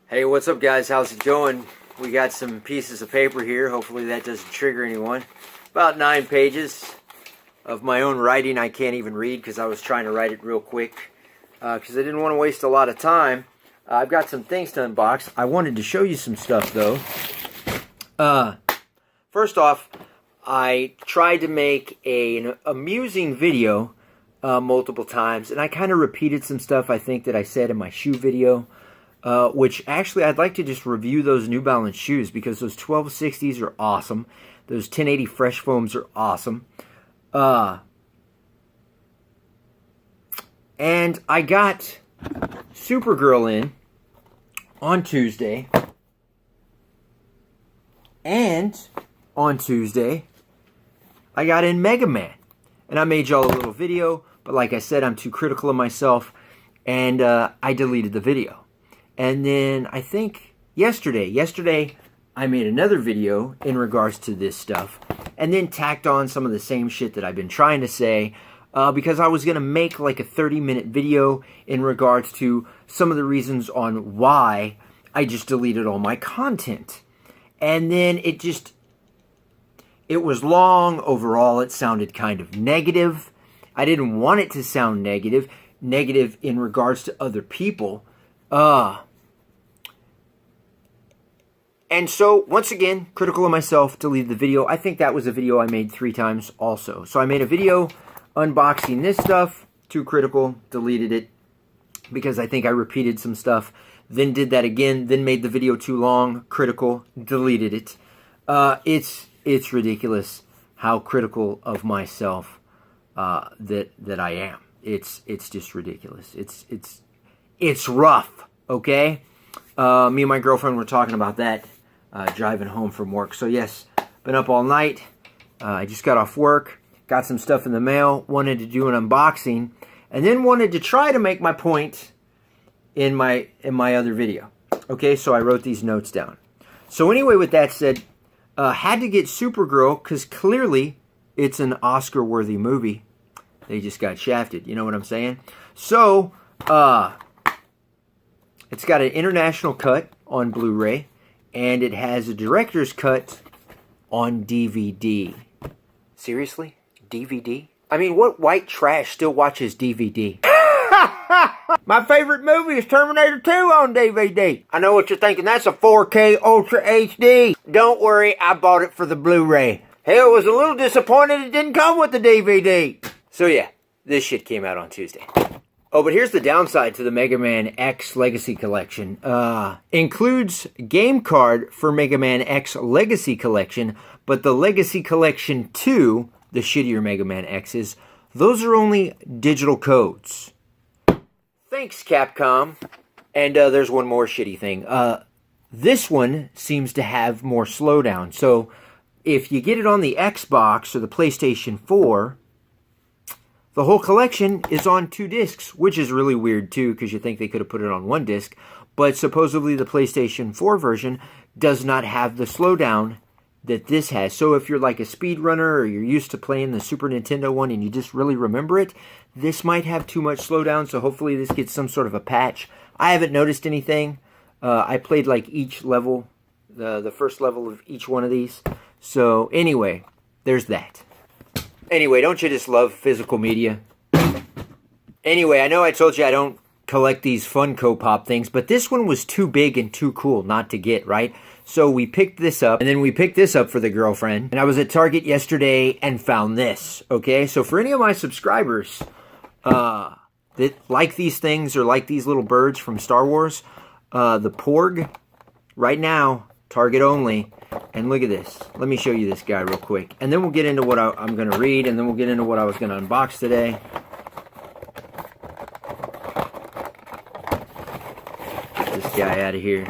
Hey, what's up guys? How's it going? We got some pieces of paper here. Hopefully that doesn't trigger anyone. About 9 pages of my own writing. I can't even read because I was trying to write it real quick because I didn't want to waste a lot of time. I've got some things to unbox. I wanted to show you some stuff though. First off, I tried to make an amusing video multiple times, and I kind of repeated some stuff I think that I said in my shoe video. Which actually I'd like to just review those New Balance shoes because those 1260s are awesome. Those 1080 Fresh Foams are awesome. And I got Supergirl in on Tuesday. And on Tuesday, I got in Mega Man. And I made y'all a little video, but like I said, I'm too critical of myself, and I deleted the video. And then I think yesterday I made another video in regards to this stuff, and then tacked on some of the same shit that I've been trying to say because I was going to make like a 30-minute video in regards to some of the reasons on why I just deleted all my content. And then it was long overall. It sounded kind of negative. I didn't want it to sound negative in regards to other people. And so, once again, critical of myself, deleted the video. I think that was a video I made 3 times also. So I made a video unboxing this stuff, too critical, deleted it, because I think I repeated some stuff. Then did that again, then made the video too long, critical, deleted it. It's ridiculous how critical of myself that I am. It's just ridiculous. It's rough, okay? Me and my girlfriend were talking about that driving home from work. So yes, been up all night. I just got off work, got some stuff in the mail, wanted to do an unboxing, and then wanted to try to make my point in my other video. Okay, so I wrote these notes down. So anyway, with that said, had to get Supergirl because clearly it's an Oscar-worthy movie. They just got shafted, you know what I'm saying? So, it's got an international cut on Blu-ray, and it has a director's cut on DVD. Seriously? DVD? I mean, what white trash still watches DVD? My favorite movie is Terminator 2 on DVD. I know what you're thinking. That's a 4K Ultra HD. Don't worry, I bought it for the Blu-ray. Hell, was a little disappointed it didn't come with the DVD. So yeah, this shit came out on Tuesday. Oh, but here's the downside to the Mega Man X Legacy Collection. Includes game card for Mega Man X Legacy Collection, but the Legacy Collection 2, the shittier Mega Man X's, those are only digital codes. Thanks, Capcom. And there's one more shitty thing. This one seems to have more slowdown. So if you get it on the Xbox or the PlayStation 4... the whole collection is on 2 discs, which is really weird too, because you think they could have put it on 1 disc. But supposedly the PlayStation 4 version does not have the slowdown that this has. So if you're like a speedrunner or you're used to playing the Super Nintendo one and you just really remember it, this might have too much slowdown. So hopefully this gets some sort of a patch. I haven't noticed anything. I played like each level, the first level of each one of these. So anyway, there's that. Anyway, don't you just love physical media? Anyway, I know I told you I don't collect these Funko Pop things, but this one was too big and too cool not to get, right? So we picked this up, and then we picked this up for the girlfriend. And I was at Target yesterday and found this, okay? So for any of my subscribers that like these things or like these little birds from Star Wars, the Porg, right now, Target only. And look at this. Let me show you this guy real quick. And then we'll get into what I'm going to read, and then we'll get into what I was going to unbox today. Get this guy out of here.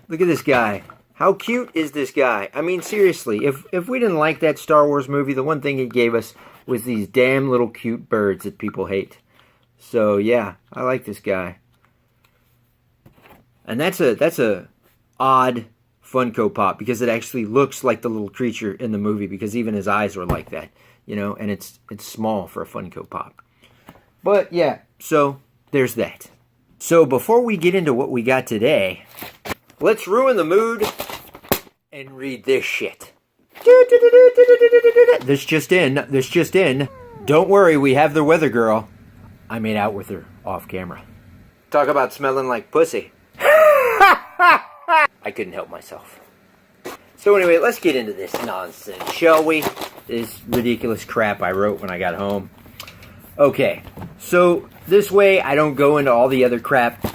Look at this guy. How cute is this guy? I mean, seriously, if we didn't like that Star Wars movie, the one thing it gave us was these damn little cute birds that people hate. So, yeah, I like this guy. And that's a odd Funko Pop because it actually looks like the little creature in the movie because even his eyes were like that, you know, and it's small for a Funko Pop. But yeah, so there's that. So before we get into what we got today, let's ruin the mood and read this shit. This just in. Don't worry, we have the weather girl. I made out with her off camera. Talk about smelling like pussy. I couldn't help myself. So anyway, let's get into this nonsense, shall we? This ridiculous crap I wrote when I got home. Okay, so this way I don't go into all the other crap.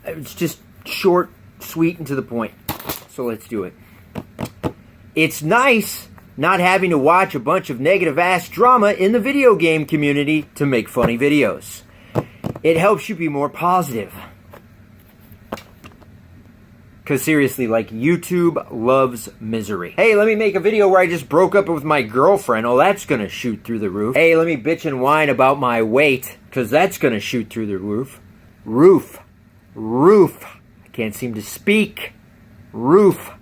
It's just short, sweet, and to the point. So let's do it. It's nice not having to watch a bunch of negative-ass drama in the video game community to make funny videos. It helps you be more positive. Because seriously, like, YouTube loves misery. Hey, let me make a video where I just broke up with my girlfriend. Oh, that's gonna shoot through the roof. Hey, let me bitch and whine about my weight. Because that's gonna shoot through the roof. Roof. I can't seem to speak. Roof.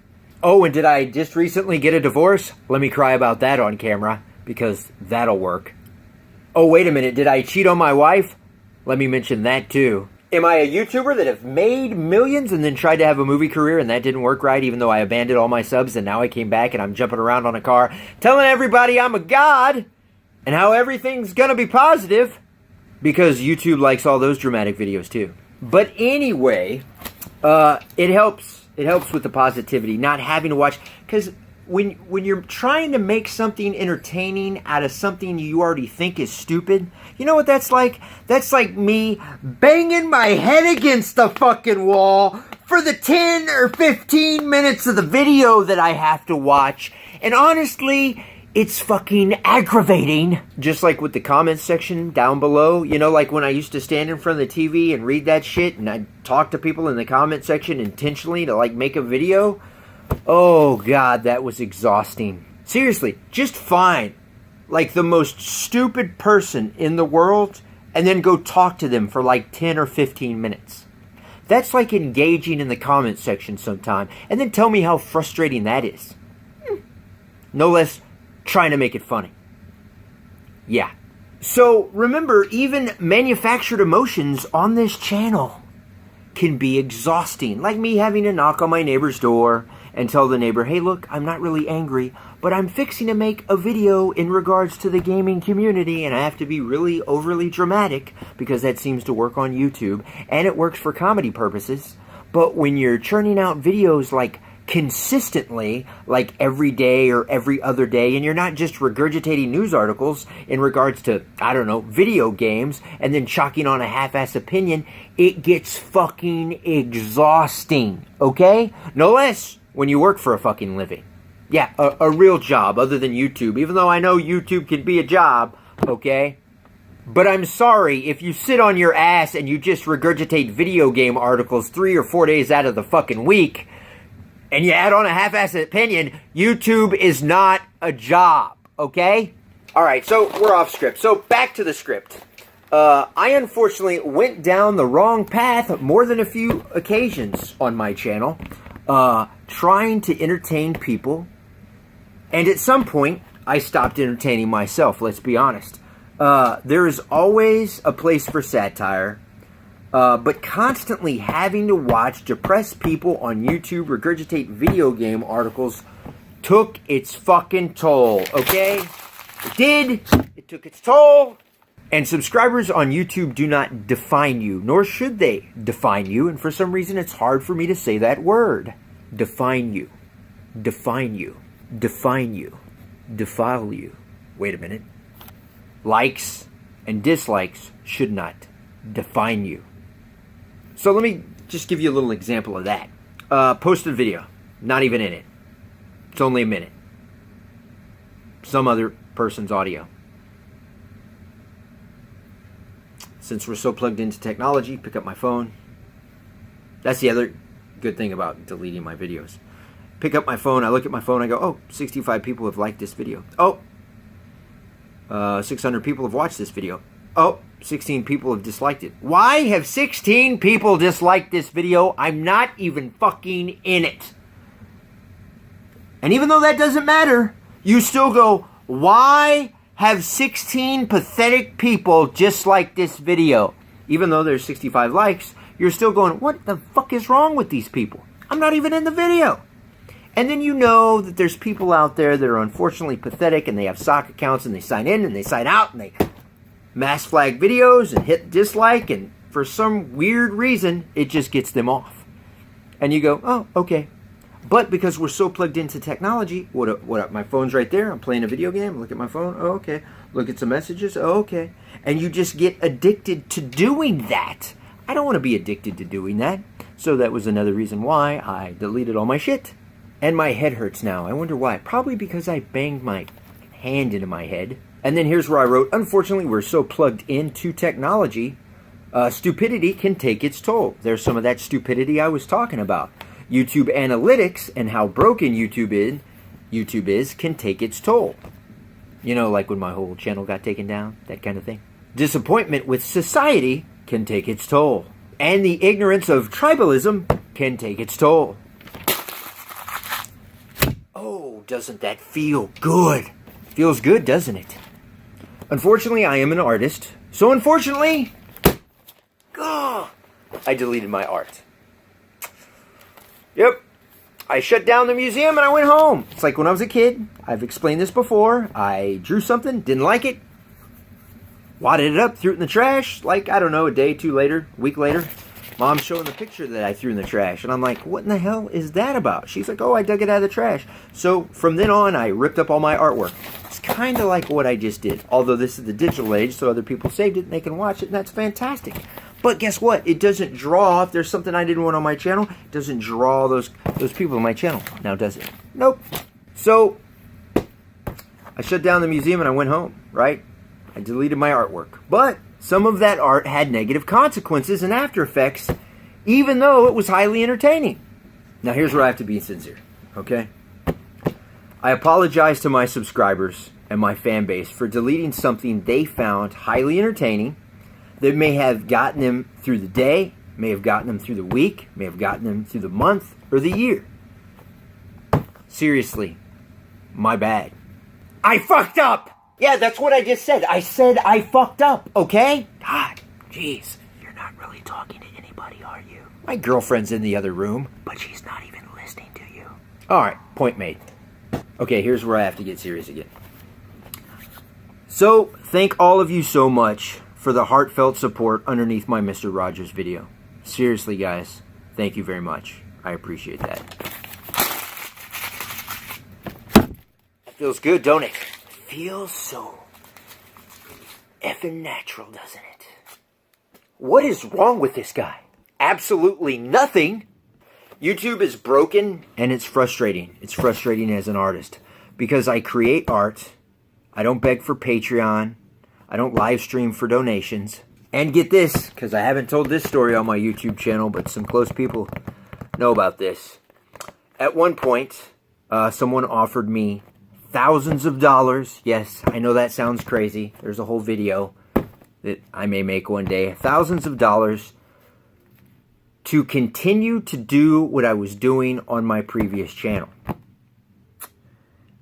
Oh, and did I just recently get a divorce? Let me cry about that on camera, because that'll work. Oh, wait a minute, did I cheat on my wife? Let me mention that too. Am I a YouTuber that have made millions and then tried to have a movie career and that didn't work right, even though I abandoned all my subs and now I came back and I'm jumping around on a car telling everybody I'm a god and how everything's gonna be positive? Because YouTube likes all those dramatic videos too. But anyway, it helps. It helps with the positivity, not having to watch. Because when you're trying to make something entertaining out of something you already think is stupid, you know what that's like? That's like me banging my head against the fucking wall for the 10 or 15 minutes of the video that I have to watch. And honestly, it's fucking aggravating. Just like with the comments section down below. You know, like when I used to stand in front of the TV and read that shit and I'd talk to people in the comment section intentionally to like make a video. Oh God, that was exhausting. Seriously, just find like the most stupid person in the world and then go talk to them for like 10 or 15 minutes. That's like engaging in the comment section sometime and then tell me how frustrating that is. No less trying to make it funny. Yeah. So remember, even manufactured emotions on this channel can be exhausting. Like me having to knock on my neighbor's door and tell the neighbor, hey look, I'm not really angry, but I'm fixing to make a video in regards to the gaming community and I have to be really overly dramatic because that seems to work on YouTube and it works for comedy purposes. But when you're churning out videos like consistently, like every day or every other day, and you're not just regurgitating news articles in regards to, I don't know, video games, and then chalking on a half-ass opinion, it gets fucking exhausting, okay? No less when you work for a fucking living. Yeah, a real job other than YouTube, even though I know YouTube can be a job, okay? But I'm sorry, if you sit on your ass and you just regurgitate video game articles 3 or 4 days out of the fucking week, and you add on a half-assed opinion, YouTube is not a job, okay? All right, so we're off script. So back to the script. I unfortunately went down the wrong path more than a few occasions on my channel, trying to entertain people. And at some point, I stopped entertaining myself, let's be honest. There is always a place for satire. But constantly having to watch depressed people on YouTube regurgitate video game articles took its fucking toll, okay? It did. It took its toll. And subscribers on YouTube do not define you, nor should they define you. And for some reason, it's hard for me to say that word. Define you. Define you. Define you. Defile you. Wait a minute. Likes and dislikes should not define you. So let me just give you a little example of that. Posted video. Not even in it. It's only a minute. Some other person's audio. Since we're so plugged into technology, pick up my phone. That's the other good thing about deleting my videos. Pick up my phone, I look at my phone, I go, oh, 65 people have liked this video. Oh, 600 people have watched this video. Oh, 16 people have disliked it. Why have 16 people disliked this video? I'm not even fucking in it. And even though that doesn't matter, you still go, why have 16 pathetic people disliked this video? Even though there's 65 likes, you're still going, what the fuck is wrong with these people? I'm not even in the video. And then you know that there's people out there that are unfortunately pathetic, and they have sock accounts, and they sign in and they sign out, and they mass flag videos and hit dislike, and for some weird reason, it just gets them off. And you go, oh, okay. But because we're so plugged into technology, what up? My phone's right there. I'm playing a video game. Look at my phone. Oh, okay. Look at some messages. Oh, okay. And you just get addicted to doing that. I don't want to be addicted to doing that. So that was another reason why I deleted all my shit. And my head hurts now. I wonder why. Probably because I banged my hand into my head. And then here's where I wrote, unfortunately, we're so plugged into technology, stupidity can take its toll. There's some of that stupidity I was talking about. YouTube analytics and how broken YouTube is can take its toll. You know, like when my whole channel got taken down, that kind of thing. Disappointment with society can take its toll. And the ignorance of tribalism can take its toll. Oh, doesn't that feel good? Feels good, doesn't it? Unfortunately, I am an artist. So unfortunately, I deleted my art. Yep. I shut down the museum and I went home. It's like when I was a kid. I've explained this before. I drew something, didn't like it, wadded it up, threw it in the trash. Like, I don't know, a day, two later, a week later, Mom's showing the picture that I threw in the trash. And I'm like, what in the hell is that about? She's like, oh, I dug it out of the trash. So from then on, I ripped up all my artwork. It's kind of like what I just did. Although this is the digital age, so other people saved it and they can watch it, and that's fantastic. But guess what? It doesn't draw, if there's something I didn't want on my channel, it doesn't draw those people on my channel. Now does it? Nope. So, I shut down the museum and I went home, right? I deleted my artwork. But some of that art had negative consequences and after effects, even though it was highly entertaining. Now here's where I have to be sincere, okay? I apologize to my subscribers and my fan base for deleting something they found highly entertaining that may have gotten them through the day, may have gotten them through the week, may have gotten them through the month or the year. Seriously, my bad. I fucked up! Yeah, that's what I just said. I said I fucked up, okay? God, jeez. You're not really talking to anybody, are you? My girlfriend's in the other room, but she's not even listening to you. Alright, point made. Okay, here's where I have to get serious again. So, thank all of you so much for the heartfelt support underneath my Mr. Rogers video. Seriously, guys, thank you very much. I appreciate that. It feels good, don't it? Feels so effing natural, doesn't it? What is wrong with this guy? Absolutely nothing. YouTube is broken and it's frustrating. It's frustrating as an artist because I create art. I don't beg for Patreon. I don't live stream for donations. And get this, because I haven't told this story on my YouTube channel, but some close people know about this. At one point, someone offered me thousands of dollars. Yes, I know that sounds crazy. There's a whole video that I may make one day. Thousands of dollars to continue to do what I was doing on my previous channel.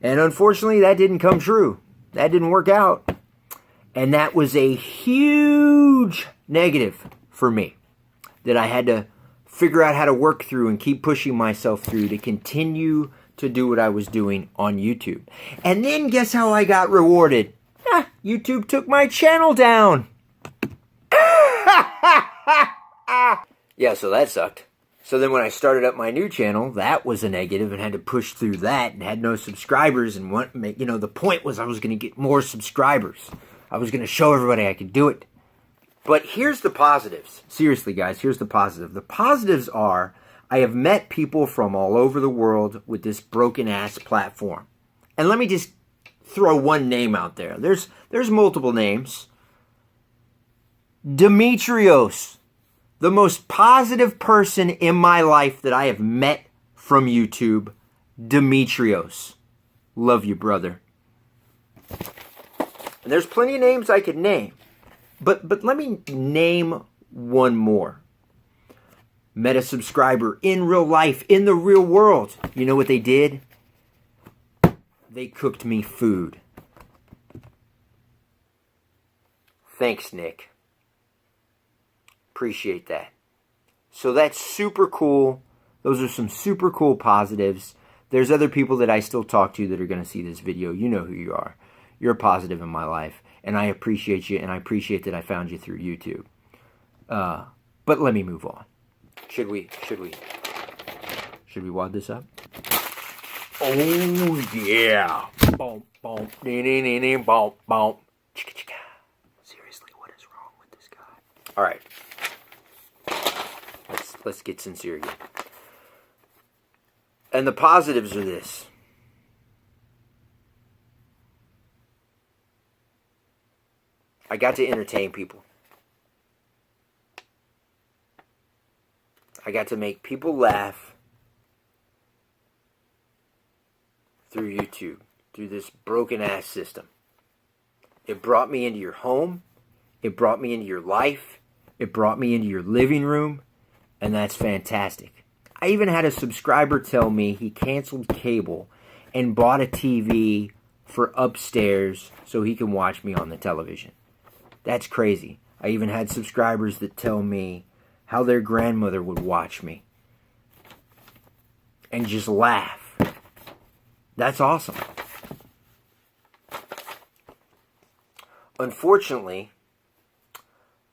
And unfortunately, that didn't come true. That didn't work out. And that was a huge negative for me that I had to figure out how to work through and keep pushing myself through to continue to do what I was doing on YouTube. And then guess how I got rewarded? YouTube took my channel down. Yeah, so that sucked. So then when I started up my new channel, that was a negative and had to push through that and had no subscribers and the point was I was going to get more subscribers. I was going to show everybody I could do it. But here's the positives. Seriously, guys, here's the positive. The positives are I have met people from all over the world with this broken-ass platform. And let me just throw one name out there. There's multiple names. Demetrios, the most positive person in my life that I have met from YouTube. Demetrios. Love you, brother. And there's plenty of names I could name. But let me name one more. Met a subscriber in real life, in the real world. You know what they did? They cooked me food. Thanks, Nick. appreciate that. So that's super cool. Those are some super cool positives. There's other people that I still talk to that are going to see this video. You know who you are. You're a positive in my life, and I appreciate you, and I appreciate that I found you through YouTube. But let me move on. Should we wad this up? Oh yeah! Boom, boom, boom, boom. Seriously, what is wrong with this guy? All right, let's get sincere again. And the positives are this. I got to entertain people. I got to make people laugh through YouTube, through this broken-ass system. It brought me into your home. It brought me into your life. It brought me into your living room. And that's fantastic. I even had a subscriber tell me he canceled cable and bought a TV for upstairs so he can watch me on the television. That's crazy. I even had subscribers that tell me how their grandmother would watch me and just laugh. That's awesome. Unfortunately,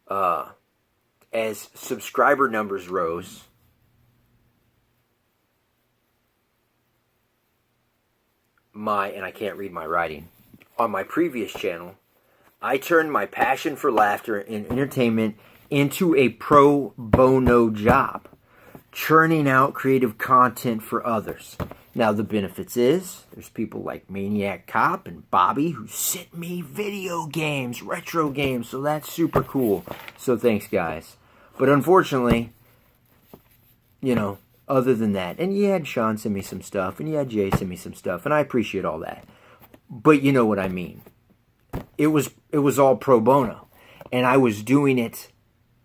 as subscriber numbers rose, and I can't read my writing, on my previous channel, I turned my passion for laughter and entertainment into a pro bono job, churning out creative content for others. Now, the benefits is, there's people like Maniac Cop and Bobby who sent me video games, retro games, so that's super cool. So thanks, guys. But unfortunately, you know, other than that, and you had Sean send me some stuff, and you had Jay send me some stuff, and I appreciate all that. But you know what I mean. It was all pro bono, and I was doing it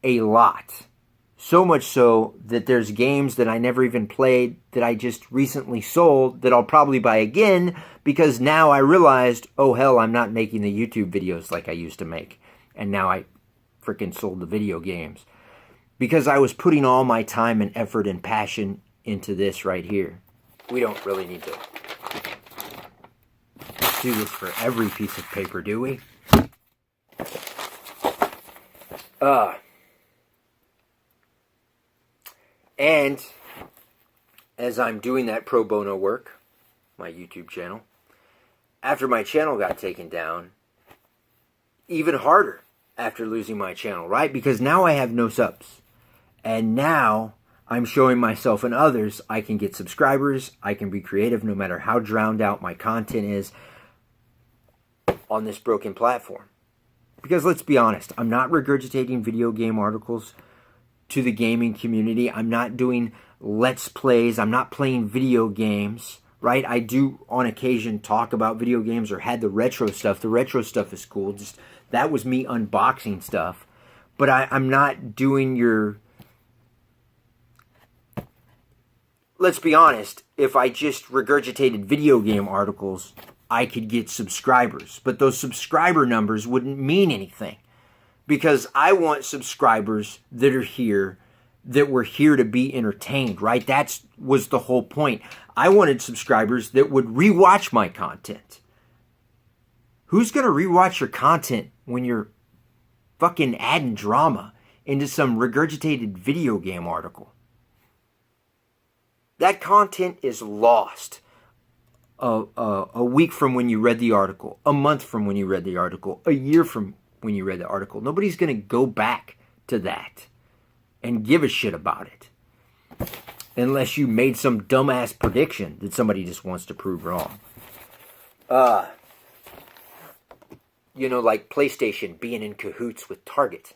a lot. So much so that there's games that I never even played that I just recently sold that I'll probably buy again because now I realized, oh hell, I'm not making the YouTube videos like I used to make. And now I freaking sold the video games. Because I was putting all my time and effort and passion into this right here. We don't really need to do this for every piece of paper, do we? And as I'm doing that pro bono work, my YouTube channel, after my channel got taken down, even harder after losing my channel, right? Because now I have no subs. And now I'm showing myself and others I can get subscribers, I can be creative no matter how drowned out my content is on this broken platform. Because let's be honest, I'm not regurgitating video game articles to the gaming community. I'm not doing Let's Plays. I'm not playing video games, right? I do on occasion talk about video games or had the retro stuff. The retro stuff is cool. Just that was me unboxing stuff. But I'm not doing your... Let's be honest, if I just regurgitated video game articles, I could get subscribers. But those subscriber numbers wouldn't mean anything. Because I want subscribers that are here, that were here to be entertained, right? That was the whole point. I wanted subscribers that would rewatch my content. Who's going to rewatch your content when you're fucking adding drama into some regurgitated video game article? That content is lost a week from when you read the article, a month from when you read the article, a year from when you read the article. Nobody's going to go back to that and give a shit about it. Unless you made some dumbass prediction that somebody just wants to prove wrong. You know, like PlayStation being in cahoots with Target.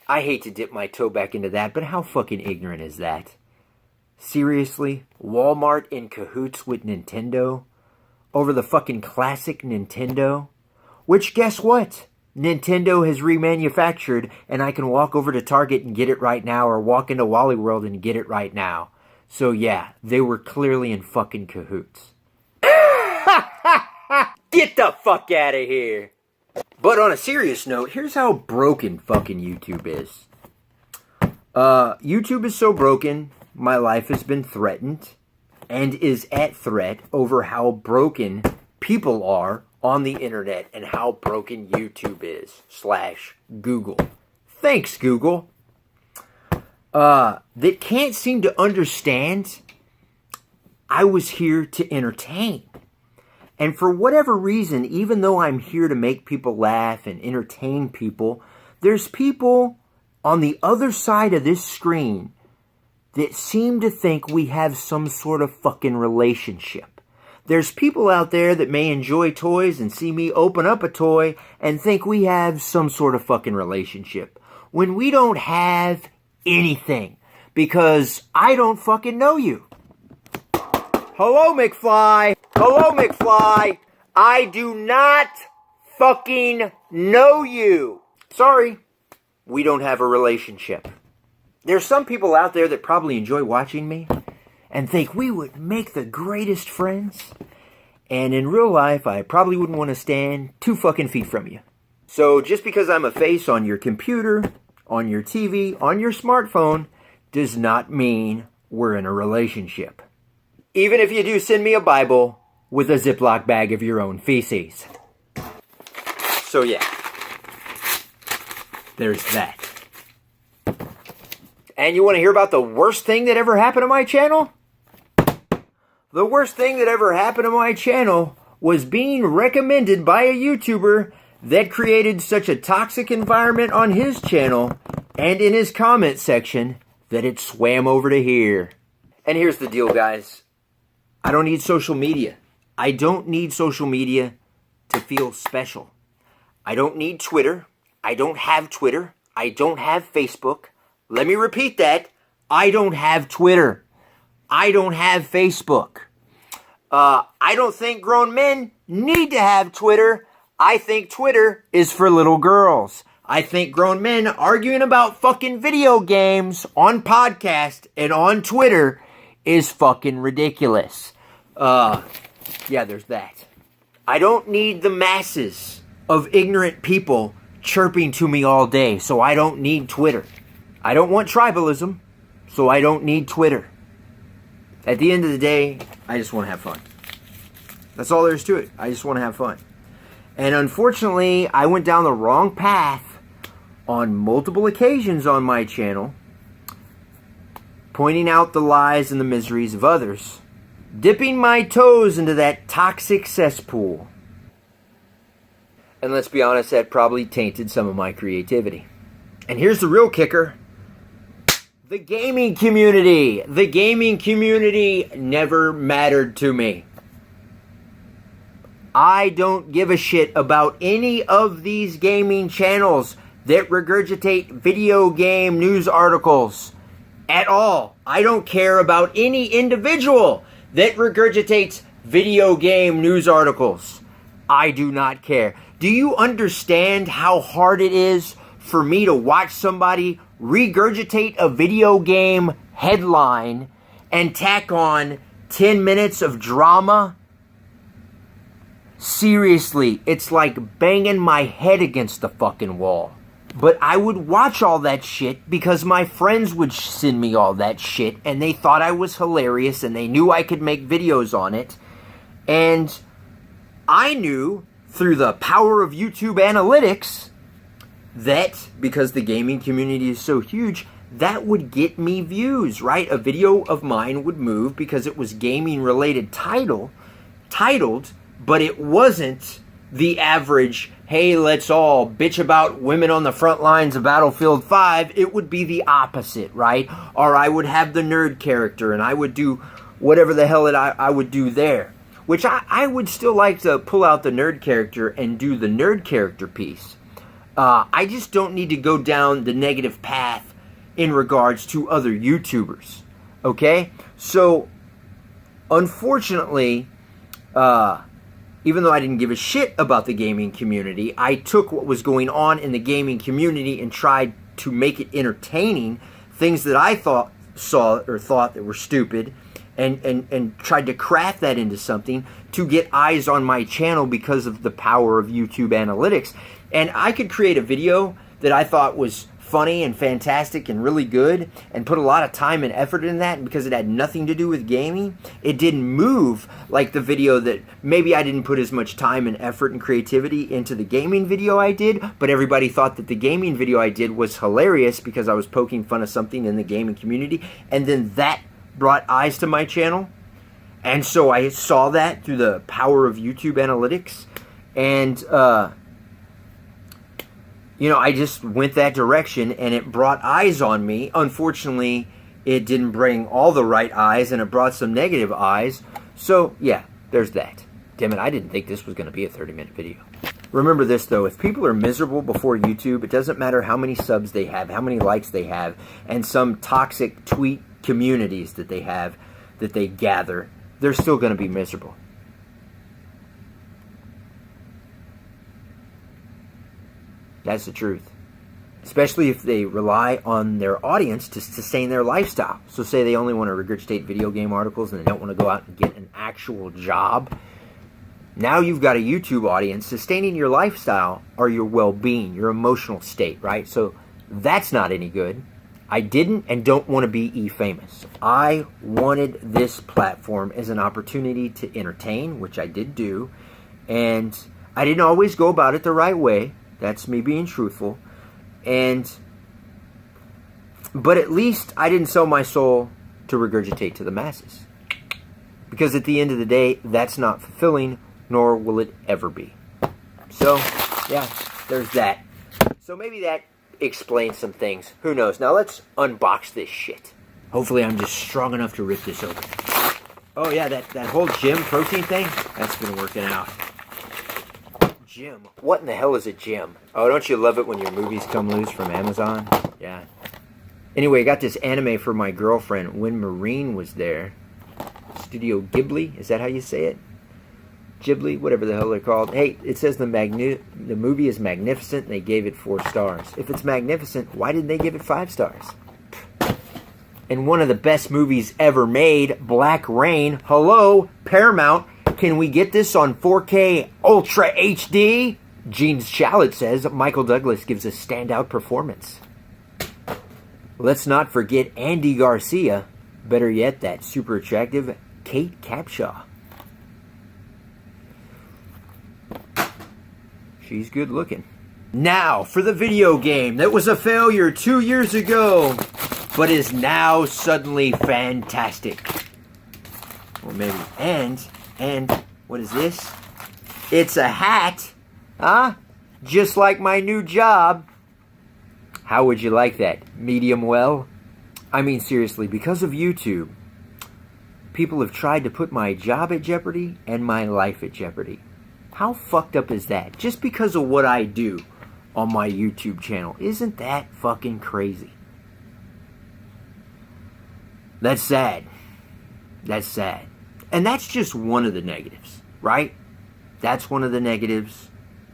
I hate to dip my toe back into that, but how fucking ignorant is that? Seriously? Walmart in cahoots with Nintendo? Over the fucking classic Nintendo? Which, guess what? Nintendo has remanufactured, and I can walk over to Target and get it right now, or walk into Wally World and get it right now. So yeah, they were clearly in fucking cahoots. Get the fuck out of here! But on a serious note, here's how broken fucking YouTube is. YouTube is so broken, my life has been threatened and is at threat over how broken people are on the internet and how broken YouTube is / Google. Thanks, Google. That can't seem to understand I was here to entertain. And for whatever reason, even though I'm here to make people laugh and entertain people, there's people on the other side of this screen that seem to think we have some sort of fucking relationship. There's people out there that may enjoy toys and see me open up a toy and think we have some sort of fucking relationship, when we don't have anything, because I don't fucking know you. Hello, McFly. Hello, McFly. I do not fucking know you. Sorry, we don't have a relationship. There's some people out there that probably enjoy watching me and think we would make the greatest friends. And in real life, I probably wouldn't want to stand 2 fucking feet from you. So just because I'm a face on your computer, on your TV, on your smartphone, does not mean we're in a relationship. Even if you do send me a Bible with a Ziploc bag of your own feces. So yeah, there's that. And you want to hear about the worst thing that ever happened to my channel? The worst thing that ever happened to my channel was being recommended by a YouTuber that created such a toxic environment on his channel and in his comment section that it swam over to here. And here's the deal, guys. I don't need social media. I don't need social media to feel special. I don't need Twitter. I don't have Twitter. I don't have Facebook. Let me repeat that. I don't have Twitter. I don't have Facebook. I don't think grown men need to have Twitter. I think Twitter is for little girls. I think grown men arguing about fucking video games on podcast and on Twitter is fucking ridiculous. Yeah, there's that. I don't need the masses of ignorant people chirping to me all day, so I don't need Twitter. I don't want tribalism, so I don't need Twitter. At the end of the day, I just want to have fun. That's all there is to it. I just want to have fun. And unfortunately, I went down the wrong path on multiple occasions on my channel, pointing out the lies and the miseries of others, dipping my toes into that toxic cesspool. And let's be honest, that probably tainted some of my creativity. And here's the real kicker. The gaming community. The gaming community never mattered to me. I don't give a shit about any of these gaming channels that regurgitate video game news articles at all. I don't care about any individual that regurgitates video game news articles. I do not care. Do you understand how hard it is for me to watch somebody regurgitate a video game headline and tack on 10 minutes of drama? Seriously, it's like banging my head against the fucking wall. But I would watch all that shit because my friends would send me all that shit and they thought I was hilarious and they knew I could make videos on it. And I knew through the power of YouTube analytics that because the gaming community is so huge, that would get me views, right? A video of mine would move because it was gaming related titled, but it wasn't the average, hey, let's all bitch about women on the front lines of Battlefield 5. It would be the opposite, right? Or I would have the nerd character and I would do whatever the hell I would do there. Which I would still like to pull out the nerd character and do the nerd character piece. I just don't need to go down the negative path in regards to other YouTubers. Okay? So, unfortunately, even though I didn't give a shit about the gaming community, I took what was going on in the gaming community and tried to make it entertaining. Things that I thought that were stupid and tried to craft that into something to get eyes on my channel because of the power of YouTube analytics. And I could create a video that I thought was funny and fantastic and really good and put a lot of time and effort in that, and because it had nothing to do with gaming, it didn't move like the video that maybe I didn't put as much time and effort and creativity into the gaming video I did, but everybody thought that the gaming video I did was hilarious because I was poking fun of something in the gaming community, and then that brought eyes to my channel. And so I saw that through the power of YouTube analytics, and I just went that direction, and it brought eyes on me. Unfortunately, it didn't bring all the right eyes, and it brought some negative eyes. So, yeah, there's that. Damn it, I didn't think this was going to be a 30-minute video. Remember this, though. If people are miserable before YouTube, it doesn't matter how many subs they have, how many likes they have, and some toxic tweet communities that they have, that they gather, they're still going to be miserable. That's the truth. Especially if they rely on their audience to sustain their lifestyle. So say they only want to regurgitate video game articles and they don't want to go out and get an actual job. Now you've got a YouTube audience. Sustaining your lifestyle or your well-being, your emotional state, right? So that's not any good. I didn't and don't want to be E-famous. I wanted this platform as an opportunity to entertain, which I did do. And I didn't always go about it the right way. That's me being truthful. But at least I didn't sell my soul to regurgitate to the masses. Because at the end of the day, that's not fulfilling, nor will it ever be. So, yeah, there's that. So maybe that explains some things. Who knows? Now let's unbox this shit. Hopefully I'm just strong enough to rip this open. Oh yeah, that whole gym protein thing, that's been working out. Gym. What in the hell is a gym? Oh, don't you love it when your movies come loose from Amazon? Yeah. Anyway, I got this anime for my girlfriend when Marine was there. Studio Ghibli, is that how you say it? Ghibli, whatever the hell they're called. Hey, it says the movie is magnificent. They gave it 4 stars. If it's magnificent, why didn't they give it 5 stars? And one of the best movies ever made, Black Rain. Hello, Paramount. Can we get this on 4K Ultra HD? Gene Shalit says Michael Douglas gives a standout performance. Let's not forget Andy Garcia. Better yet, that super attractive Kate Capshaw. She's good looking. Now, for the video game that was a failure 2 years ago, but is now suddenly fantastic. Or maybe, and, what is this? It's a hat. Huh? Just like my new job. How would you like that? Medium well? I mean, seriously, because of YouTube, people have tried to put my job at jeopardy and my life at jeopardy. How fucked up is that? Just because of what I do on my YouTube channel. Isn't that fucking crazy? That's sad. That's sad. And that's just one of the negatives, right? That's one of the negatives.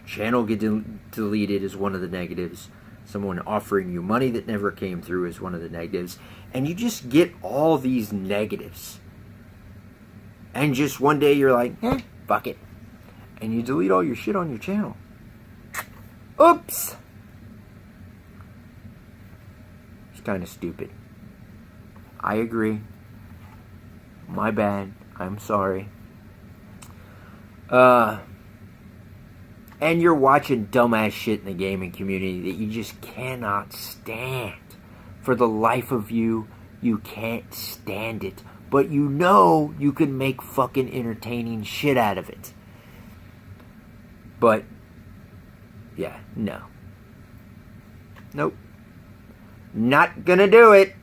Channel getting deleted is one of the negatives. Someone offering you money that never came through is one of the negatives. And you just get all these negatives. And just one day you're like, fuck it. And you delete all your shit on your channel. Oops! It's kind of stupid. I agree. My bad. I'm sorry. And you're watching dumbass shit in the gaming community that you just cannot stand. For the life of you, you can't stand it. But you know you can make fucking entertaining shit out of it. But, yeah, no. Nope. Not gonna do it.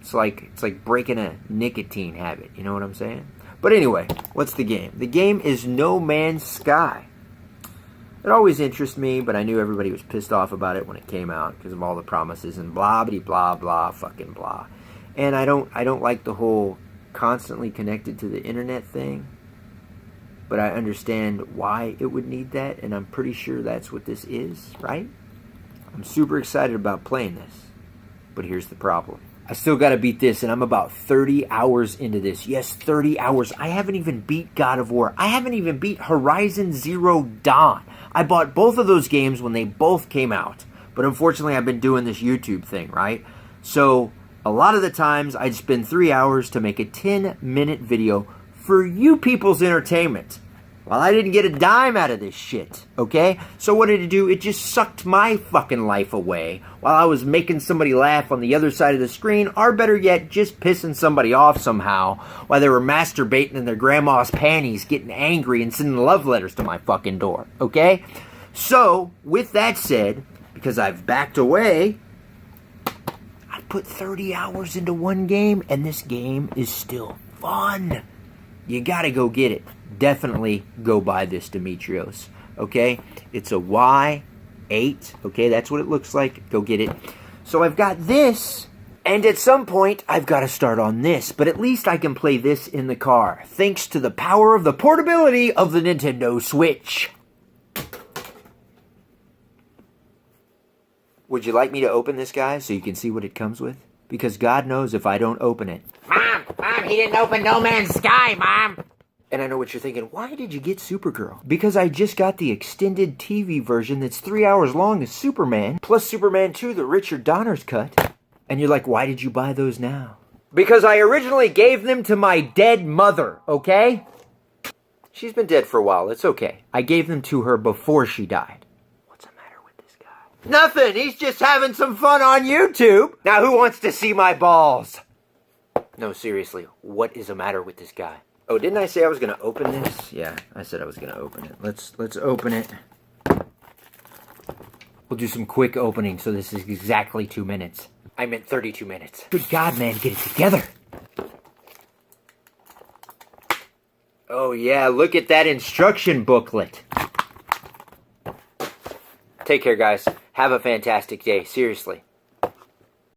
It's like breaking a nicotine habit, you know what I'm saying? But anyway, what's the game? The game is No Man's Sky. It always interests me, but I knew everybody was pissed off about it when it came out because of all the promises and blah blah blah blah fucking blah. And I don't like the whole constantly connected to the internet thing. But I understand why it would need that, and I'm pretty sure that's what this is, right? I'm super excited about playing this. But here's the problem. I still got to beat this, and I'm about 30 hours into this. Yes, 30 hours. I haven't even beat God of War. I haven't even beat Horizon Zero Dawn. I bought both of those games when they both came out. But unfortunately, I've been doing this YouTube thing, right? So a lot of the times, I'd spend 3 hours to make a 10-minute video for you people's entertainment. Well, I didn't get a dime out of this shit, okay? So what did it do? It just sucked my fucking life away while I was making somebody laugh on the other side of the screen, or better yet, just pissing somebody off somehow while they were masturbating in their grandma's panties, getting angry and sending love letters to my fucking door, okay? So, with that said, because I've backed away, I put 30 hours into one game, and this game is still fun. You gotta go get it. Definitely go buy this, Demetrios. Okay? It's a Y8. Okay, that's what it looks like. Go get it. So I've got this, and at some point, I've got to start on this. But at least I can play this in the car, thanks to the power of the portability of the Nintendo Switch. Would you like me to open this, guys, so you can see what it comes with? Because God knows if I don't open it. Mom, he didn't open No Man's Sky, Mom. And I know what you're thinking. Why did you get Supergirl? Because I just got the extended TV version that's 3 hours long as Superman, plus Superman 2, the Richard Donner's cut. And you're like, why did you buy those now? Because I originally gave them to my dead mother, okay? She's been dead for a while. It's okay. I gave them to her before she died. What's the matter with this guy? Nothing. He's just having some fun on YouTube. Now, who wants to see my balls? No, seriously. What is the matter with this guy? Oh, didn't I say I was going to open this? Yeah, I said I was going to open it. Let's open it. We'll do some quick opening, so this is exactly 2 minutes. I meant 32 minutes. Good God, man, get it together. Oh, yeah, look at that instruction booklet. Take care, guys. Have a fantastic day. Seriously.